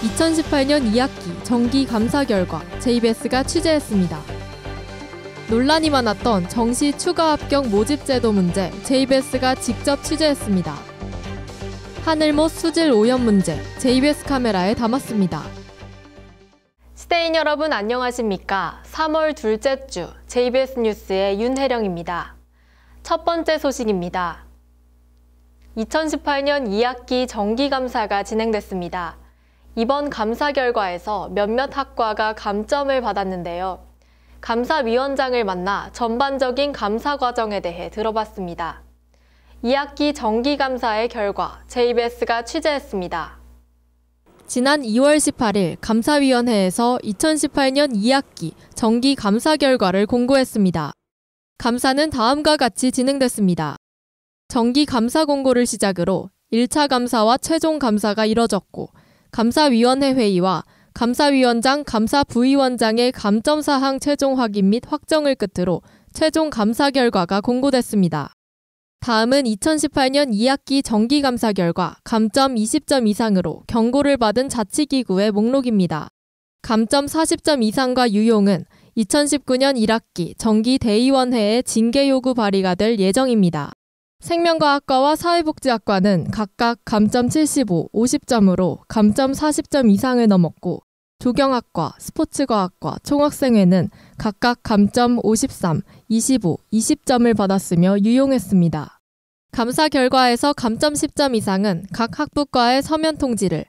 2018년 2학기 정기 감사 결과 JBS가 취재했습니다. 논란이 많았던 정시 추가 합격 모집 제도 문제 JBS가 직접 취재했습니다. 하늘못 수질 오염 문제 JBS 카메라에 담았습니다. 시대인 여러분 안녕하십니까? 3월 둘째 주 JBS 뉴스의 윤혜령입니다. 첫 번째 소식입니다. 2018년 2학기 정기감사가 진행됐습니다. 이번 감사 결과에서 몇몇 학과가 감점을 받았는데요. 감사위원장을 만나 전반적인 감사 과정에 대해 들어봤습니다. 2학기 정기감사의 결과 JBS가 취재했습니다. 지난 2월 18일 감사위원회에서 2018년 2학기 정기감사 결과를 공고했습니다. 감사는 다음과 같이 진행됐습니다. 정기감사 공고를 시작으로 1차 감사와 최종 감사가 이뤄졌고 감사위원회 회의와 감사위원장, 감사부위원장의 감점사항 최종 확인 및 확정을 끝으로 최종 감사 결과가 공고됐습니다. 다음은 2018년 2학기 정기감사 결과 감점 20점 이상으로 경고를 받은 자치기구의 목록입니다. 감점 40점 이상과 유용은 2019년 1학기 정기대의원회의 징계 요구 발의가 될 예정입니다. 생명과학과와 사회복지학과는 각각 감점 75, 50점으로 감점 40점 이상을 넘었고 조경학과, 스포츠과학과, 총학생회는 각각 감점 53, 25, 20점을 받았으며 유용했습니다. 감사 결과에서 감점 10점 이상은 각 학부과의 서면 통지를,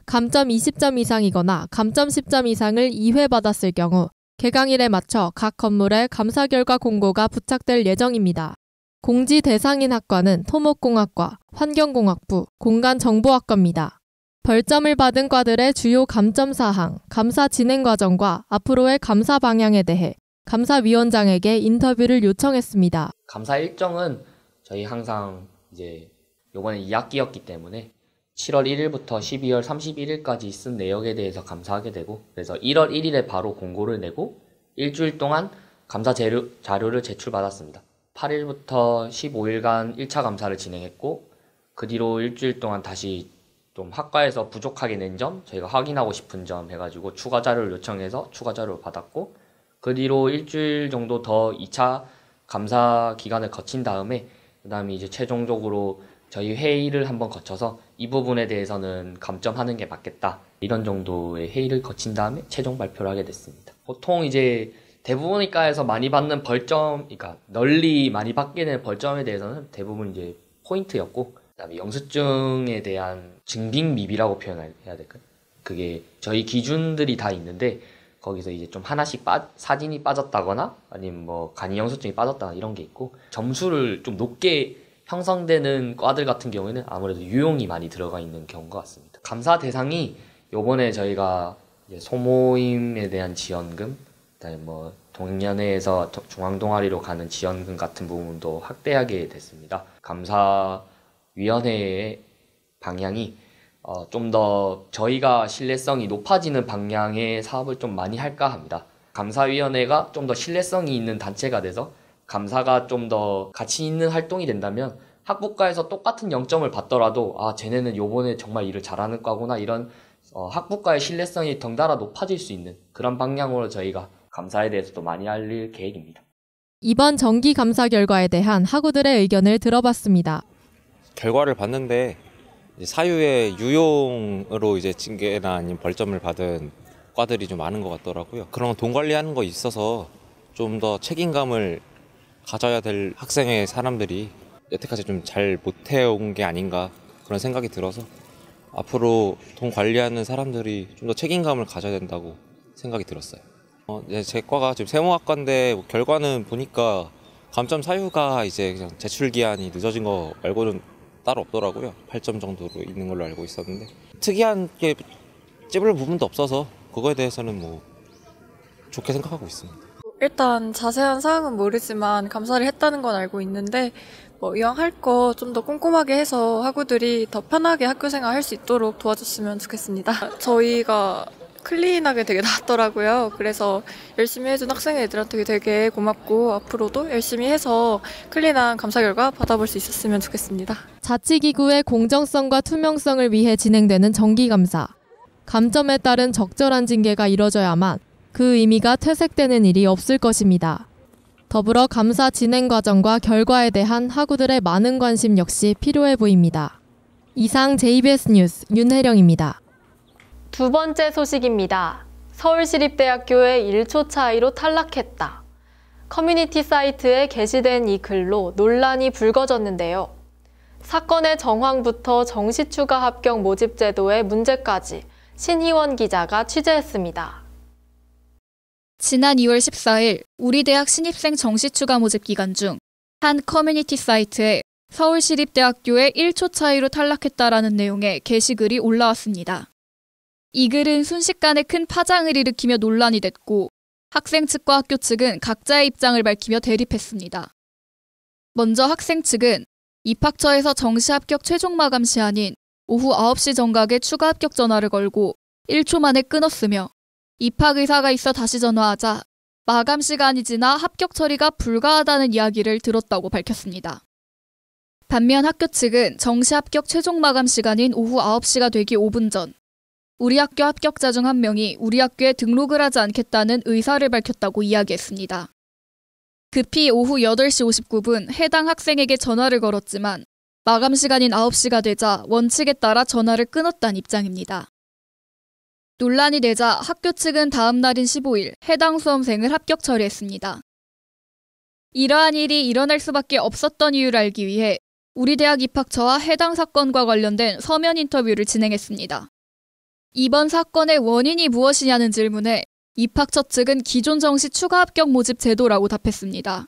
감점 20점 이상이거나 감점 10점 이상을 2회 받았을 경우 개강일에 맞춰 각 건물에 감사 결과 공고가 부착될 예정입니다. 공지 대상인 학과는 토목공학과, 환경공학부, 공간정보학과입니다. 벌점을 받은 과들의 주요 감점 사항, 감사 진행 과정과 앞으로의 감사 방향에 대해 감사위원장에게 인터뷰를 요청했습니다. 감사 일정은 저희 항상 이제 요번에 2학기였기 때문에 7월 1일부터 12월 31일까지 쓴 내역에 대해서 감사하게 되고 그래서 1월 1일에 바로 공고를 내고 일주일 동안 감사 자료를 제출받았습니다. 8일부터 15일간 1차 감사를 진행했고 그 뒤로 일주일 동안 다시 좀 학과에서 부족하게 낸 점, 저희가 확인하고 싶은 점 해가지고 추가 자료를 요청해서 추가 자료를 받았고 그 뒤로 일주일 정도 더 2차 감사 기간을 거친 다음에 그 다음에 이제 최종적으로 저희 회의를 한번 거쳐서 이 부분에 대해서는 감점하는 게 맞겠다 이런 정도의 회의를 거친 다음에 최종 발표를 하게 됐습니다. 보통 이제 대부분 과에서 많이 받는 벌점, 그러니까 널리 많이 받게 되는 벌점에 대해서는 대부분 이제 포인트였고 그다음에 영수증에 대한 증빙미비라고 표현해야 될까요? 그게 저희 기준들이 다 있는데 거기서 이제 좀 하나씩 사진이 빠졌다거나 아니면 뭐 간이 영수증이 빠졌다거나 이런 게 있고 점수를 좀 높게 형성되는 과들 같은 경우에는 아무래도 유용이 많이 들어가 있는 경우인 것 같습니다. 감사 대상이 요번에 저희가 이제 소모임에 대한 지원금, 그다음에 뭐 동년회에서 중앙동아리로 가는 지원금 같은 부분도 확대하게 됐습니다. 감사위원회의 방향이 좀 더 저희가 신뢰성이 높아지는 방향의 사업을 좀 많이 할까 합니다. 감사위원회가 좀 더 신뢰성이 있는 단체가 돼서 감사가 좀 더 가치 있는 활동이 된다면 학부과에서 똑같은 0점을 받더라도 아 쟤네는 요번에 정말 일을 잘하는 과구나 이런 학부과의 신뢰성이 덩달아 높아질 수 있는 그런 방향으로 저희가 감사에 대해서도 많이 알릴 계획입니다. 이번 정기 감사 결과에 대한 학우들의 의견을 들어봤습니다. 결과를 봤는데 사유의 유용으로 이제 징계나 아니면 벌점을 받은 과들이 좀 많은 것 같더라고요. 그런 돈 관리하는 거 있어서 좀 더 책임감을 가져야 될 학생회 사람들이 여태까지 좀 잘 못해온 게 아닌가 그런 생각이 들어서 앞으로 돈 관리하는 사람들이 좀 더 책임감을 가져야 된다고 생각이 들었어요. 제 과가 지금 세무학과인데 결과는 보니까 감점 사유가 이제 그냥 제출 기한이 늦어진 거 말고는 따로 없더라고요. 8점 정도로 있는 걸로 알고 있었는데 특이한 게 찝을 부분도 없어서 그거에 대해서는 뭐 좋게 생각하고 있습니다. 일단 자세한 사항은 모르지만 감사를 했다는 건 알고 있는데 이왕 할 거 좀 더 꼼꼼하게 해서 학우들이 더 편하게 학교 생활 할 수 있도록 도와줬으면 좋겠습니다. 저희가 클린하게 되게 나왔더라고요. 그래서 열심히 해준 학생 애들한테 되게 고맙고 앞으로도 열심히 해서 클린한 감사 결과 받아볼 수 있었으면 좋겠습니다. 자치기구의 공정성과 투명성을 위해 진행되는 정기감사. 감점에 따른 적절한 징계가 이뤄져야만 그 의미가 퇴색되는 일이 없을 것입니다. 더불어 감사 진행 과정과 결과에 대한 학우들의 많은 관심 역시 필요해 보입니다. 이상 JBS 뉴스 윤혜령입니다. 두 번째 소식입니다. 서울시립대학교에 1초 차이로 탈락했다. 커뮤니티 사이트에 게시된 이 글로 논란이 불거졌는데요. 사건의 정황부터 정시 추가 합격 모집 제도의 문제까지 신희원 기자가 취재했습니다. 지난 2월 14일 우리 대학 신입생 정시 추가 모집 기간 중 한 커뮤니티 사이트에 서울시립대학교에 1초 차이로 탈락했다라는 내용의 게시글이 올라왔습니다. 이 글은 순식간에 큰 파장을 일으키며 논란이 됐고 학생 측과 학교 측은 각자의 입장을 밝히며 대립했습니다. 먼저 학생 측은 입학처에서 정시 합격 최종 마감 시한인 오후 9시 정각에 추가 합격 전화를 걸고 1초 만에 끊었으며 입학 의사가 있어 다시 전화하자 마감 시간이 지나 합격 처리가 불가하다는 이야기를 들었다고 밝혔습니다. 반면 학교 측은 정시 합격 최종 마감 시간인 오후 9시가 되기 5분 전 우리 학교 합격자 중 한 명이 우리 학교에 등록을 하지 않겠다는 의사를 밝혔다고 이야기했습니다. 급히 오후 8시 59분 해당 학생에게 전화를 걸었지만 마감 시간인 9시가 되자 원칙에 따라 전화를 끊었다는 입장입니다. 논란이 되자 학교 측은 다음 날인 15일 해당 수험생을 합격 처리했습니다. 이러한 일이 일어날 수밖에 없었던 이유를 알기 위해 우리 대학 입학처와 해당 사건과 관련된 서면 인터뷰를 진행했습니다. 이번 사건의 원인이 무엇이냐는 질문에 입학처 측은 기존 정시 추가 합격 모집 제도라고 답했습니다.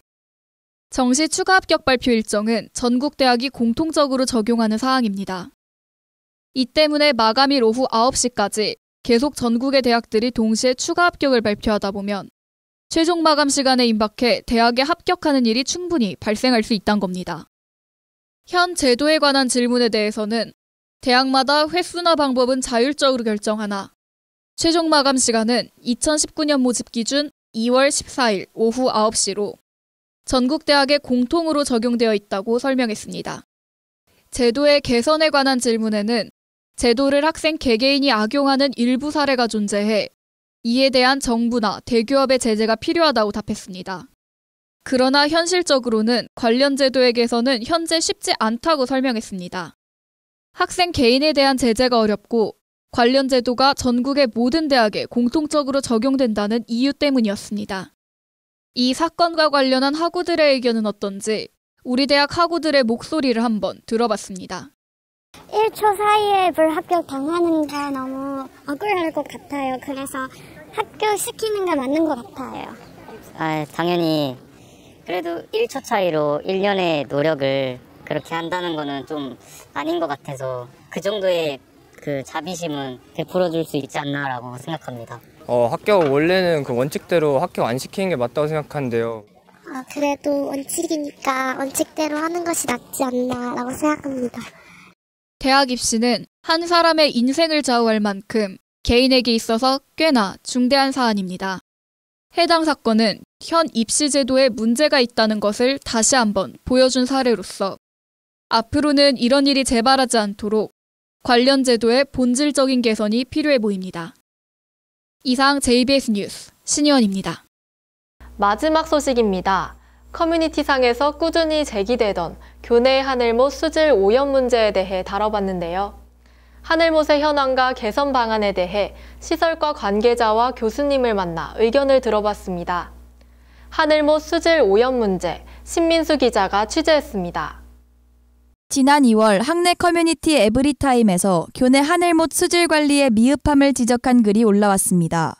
정시 추가 합격 발표 일정은 전국 대학이 공통적으로 적용하는 사항입니다. 이 때문에 마감일 오후 9시까지 계속 전국의 대학들이 동시에 추가 합격을 발표하다 보면 최종 마감 시간에 임박해 대학에 합격하는 일이 충분히 발생할 수 있다는 겁니다. 현 제도에 관한 질문에 대해서는 대학마다 횟수나 방법은 자율적으로 결정하나 최종 마감 시간은 2019년 모집 기준 2월 14일 오후 9시로 전국 대학에 공통으로 적용되어 있다고 설명했습니다. 제도의 개선에 관한 질문에는 제도를 학생 개개인이 악용하는 일부 사례가 존재해 이에 대한 정부나 대기업의 제재가 필요하다고 답했습니다. 그러나 현실적으로는 관련 제도의 개선은 현재 쉽지 않다고 설명했습니다. 학생 개인에 대한 제재가 어렵고 관련 제도가 전국의 모든 대학에 공통적으로 적용된다는 이유 때문이었습니다. 이 사건과 관련한 학우들의 의견은 어떤지 우리 대학 학우들의 목소리를 한번 들어봤습니다. 1초 사이에 불합격 당하는 거 너무 억울할 것 같아요. 그래서 합격시키는 게 맞는 것 같아요. 당연히 그래도 1초 차이로 1년의 노력을 그렇게 한다는 거는 좀 아닌 것 같아서 그 정도의 그 자비심은 베풀어줄 수 있지 않나라고 생각합니다. 합격 원래는 그 원칙대로 합격 안 시키는 게 맞다고 생각하는데요. 그래도 원칙이니까 원칙대로 하는 것이 낫지 않나라고 생각합니다. 대학 입시는 한 사람의 인생을 좌우할 만큼 개인에게 있어서 꽤나 중대한 사안입니다. 해당 사건은 현 입시 제도에 문제가 있다는 것을 다시 한번 보여준 사례로서 앞으로는 이런 일이 재발하지 않도록 관련 제도의 본질적인 개선이 필요해 보입니다. 이상 JBS 뉴스 신희원입니다. 마지막 소식입니다. 커뮤니티상에서 꾸준히 제기되던 교내 하늘못 수질 오염 문제에 대해 다뤄봤는데요. 하늘못의 현황과 개선 방안에 대해 시설과 관계자와 교수님을 만나 의견을 들어봤습니다. 하늘못 수질 오염 문제, 신민수 기자가 취재했습니다. 지난 2월 학내 커뮤니티 에브리타임에서 교내 하늘못 수질 관리의 미흡함을 지적한 글이 올라왔습니다.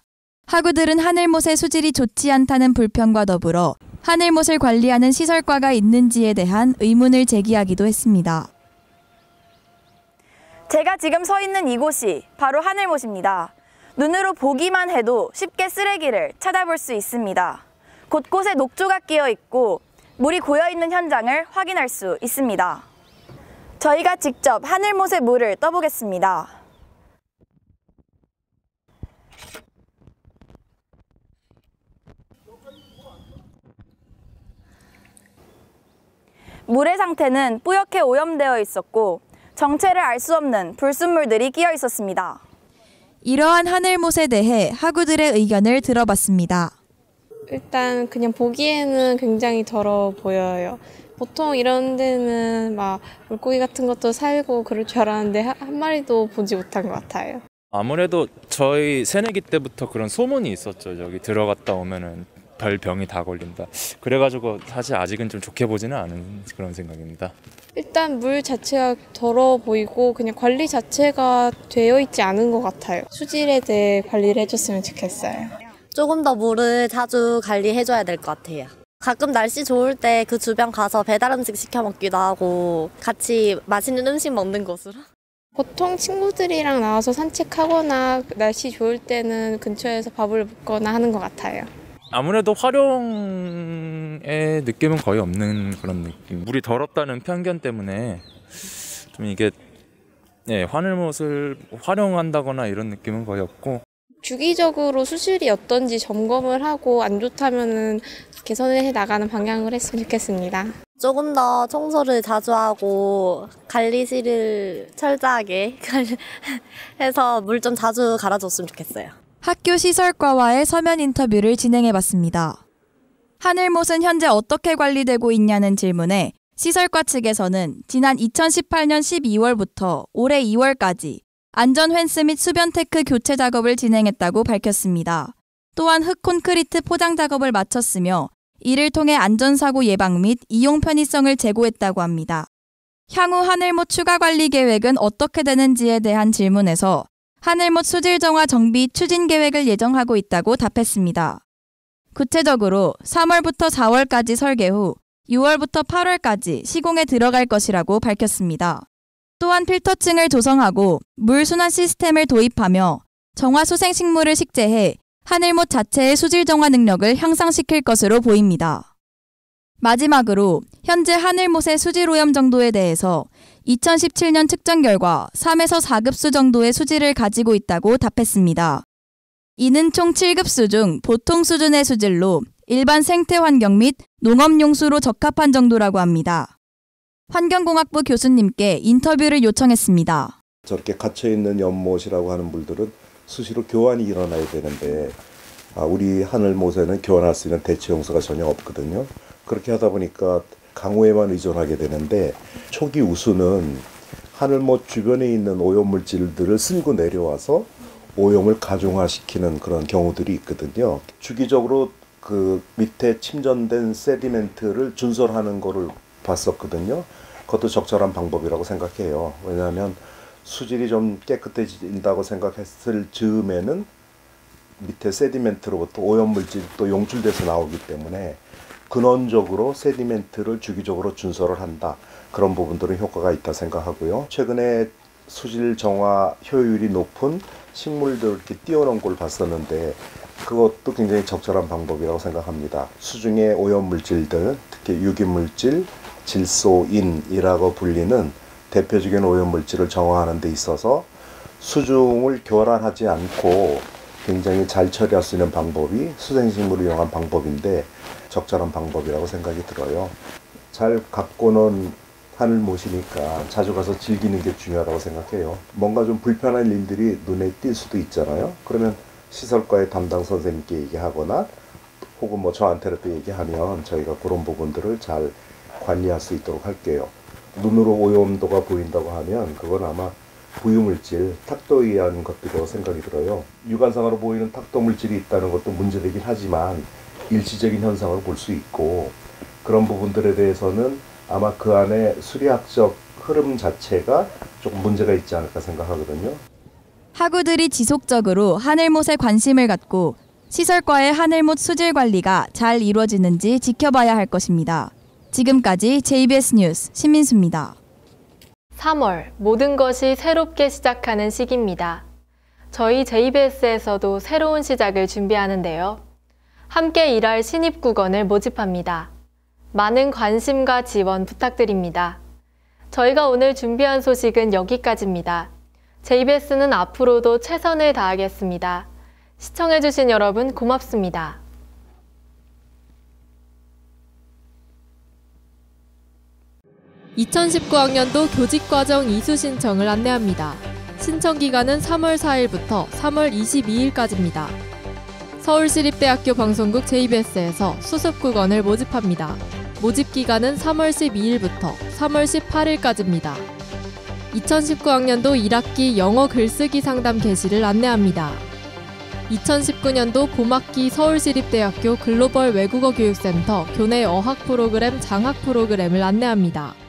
학우들은 하늘못의 수질이 좋지 않다는 불평과 더불어 하늘못을 관리하는 시설과가 있는지에 대한 의문을 제기하기도 했습니다. 제가 지금 서 있는 이곳이 바로 하늘못입니다. 눈으로 보기만 해도 쉽게 쓰레기를 찾아볼 수 있습니다. 곳곳에 녹조가 끼어 있고 물이 고여 있는 현장을 확인할 수 있습니다. 저희가 직접 하늘못의 물을 떠보겠습니다. 물의 상태는 뿌옇게 오염되어 있었고 정체를 알 수 없는 불순물들이 끼어 있었습니다. 이러한 하늘못에 대해 학우들의 의견을 들어봤습니다. 일단 그냥 보기에는 굉장히 더러워 보여요. 보통 이런 데는 막 물고기 같은 것도 살고 그럴 줄 알았는데 한 마리도 보지 못한 것 같아요. 아무래도 저희 새내기 때부터 그런 소문이 있었죠. 여기 들어갔다 오면은 별병이 다 걸린다. 그래가지고 사실 아직은 좀 좋게 보지는 않은 그런 생각입니다. 일단 물 자체가 더러워 보이고 그냥 관리 자체가 되어 있지 않은 것 같아요. 수질에 대해 관리를 해줬으면 좋겠어요. 조금 더 물을 자주 관리해줘야 될 것 같아요. 가끔 날씨 좋을 때 그 주변 가서 배달 음식 시켜 먹기도 하고 같이 맛있는 음식 먹는 곳으로. 보통 친구들이랑 나와서 산책하거나 날씨 좋을 때는 근처에서 밥을 먹거나 하는 것 같아요. 아무래도 활용의 느낌은 거의 없는 그런 느낌. 물이 더럽다는 편견 때문에 좀 이게 하늘못을 활용한다거나 이런 느낌은 거의 없고, 주기적으로 수질이 어떤지 점검을 하고 안 좋다면은 개선을 해 나가는 방향을 했으면 좋겠습니다. 조금 더 청소를 자주 하고 관리실을 철저하게 해서 물 좀 자주 갈아줬으면 좋겠어요. 학교 시설과와의 서면 인터뷰를 진행해봤습니다. 하늘못은 현재 어떻게 관리되고 있냐는 질문에 시설과 측에서는 지난 2018년 12월부터 올해 2월까지 안전 펜스 및 수변 테크 교체 작업을 진행했다고 밝혔습니다. 또한 흙 콘크리트 포장 작업을 마쳤으며 이를 통해 안전사고 예방 및 이용 편의성을 제고했다고 합니다. 향후 하늘못 추가 관리 계획은 어떻게 되는지에 대한 질문에서 하늘못 수질 정화 정비 추진 계획을 예정하고 있다고 답했습니다. 구체적으로 3월부터 4월까지 설계 후 6월부터 8월까지 시공에 들어갈 것이라고 밝혔습니다. 또한 필터층을 조성하고 물 순환 시스템을 도입하며 정화 수생식물을 식재해 하늘못 자체의 수질 정화 능력을 향상시킬 것으로 보입니다. 마지막으로 현재 하늘못의 수질 오염 정도에 대해서 2017년 측정 결과 3에서 4급수 정도의 수질을 가지고 있다고 답했습니다. 이는 총 7급수 중 보통 수준의 수질로 일반 생태 환경 및 농업용수로 적합한 정도라고 합니다. 환경공학부 교수님께 인터뷰를 요청했습니다. 저렇게 갇혀있는 연못이라고 하는 물들은 수시로 교환이 일어나야 되는데 우리 하늘못에는 교환할 수 있는 대체 용수가 전혀 없거든요. 그렇게 하다 보니까 강우에만 의존하게 되는데 초기 우수는 하늘못 주변에 있는 오염물질들을 쓸고 내려와서 오염을 가중화시키는 그런 경우들이 있거든요. 주기적으로 그 밑에 침전된 세디멘트를 준설하는 거를 봤었거든요. 그것도 적절한 방법이라고 생각해요. 왜냐하면 수질이 좀 깨끗해진다고 생각했을 즈음에는 밑에 세디멘트로부터 오염물질이 또 용출돼서 나오기 때문에 근원적으로 세디멘트를 주기적으로 준설을 한다. 그런 부분들은 효과가 있다 생각하고요. 최근에 수질 정화 효율이 높은 식물들 이렇게 띄워놓은 걸 봤었는데 그것도 굉장히 적절한 방법이라고 생각합니다. 수중의 오염물질들, 특히 유기물질, 질소인이라고 불리는 대표적인 오염물질을 정화하는 데 있어서 수중을 교란하지 않고 굉장히 잘 처리할 수 있는 방법이 수생식물을 이용한 방법인데 적절한 방법이라고 생각이 들어요. 잘 가꾸는 하늘못이니까 자주 가서 즐기는 게 중요하다고 생각해요. 뭔가 좀 불편한 일들이 눈에 띌 수도 있잖아요. 그러면 시설과의 담당 선생님께 얘기하거나 혹은 뭐 저한테라도 얘기하면 저희가 그런 부분들을 잘 관리할 수 있도록 할게요. 눈으로 오염도가 보인다고 하면 그건 아마 부유물질, 탁도에 의한 것들이라고 생각이 들어요. 육안상으로 보이는 탁도 물질이 있다는 것도 문제되긴 하지만 일시적인 현상으로 볼 수 있고 그런 부분들에 대해서는 아마 그 안에 수리학적 흐름 자체가 조금 문제가 있지 않을까 생각하거든요. 학우들이 지속적으로 하늘못에 관심을 갖고 시설과의 하늘못 수질 관리가 잘 이루어지는지 지켜봐야 할 것입니다. 지금까지 JBS 뉴스 신민수입니다. 3월, 모든 것이 새롭게 시작하는 시기입니다. 저희 JBS에서도 새로운 시작을 준비하는데요. 함께 일할 신입 국원을 모집합니다. 많은 관심과 지원 부탁드립니다. 저희가 오늘 준비한 소식은 여기까지입니다. JBS는 앞으로도 최선을 다하겠습니다. 시청해주신 여러분 고맙습니다. 2019학년도 교직과정 이수 신청을 안내합니다. 신청 기간은 3월 4일부터 3월 22일까지입니다. 서울시립대학교 방송국 JBS에서 수습국원을 모집합니다. 모집 기간은 3월 12일부터 3월 18일까지입니다. 2019학년도 1학기 영어 글쓰기 상담 게시를 안내합니다. 2019년도 봄학기 서울시립대학교 글로벌 외국어 교육센터 교내 어학 프로그램 장학 프로그램을 안내합니다.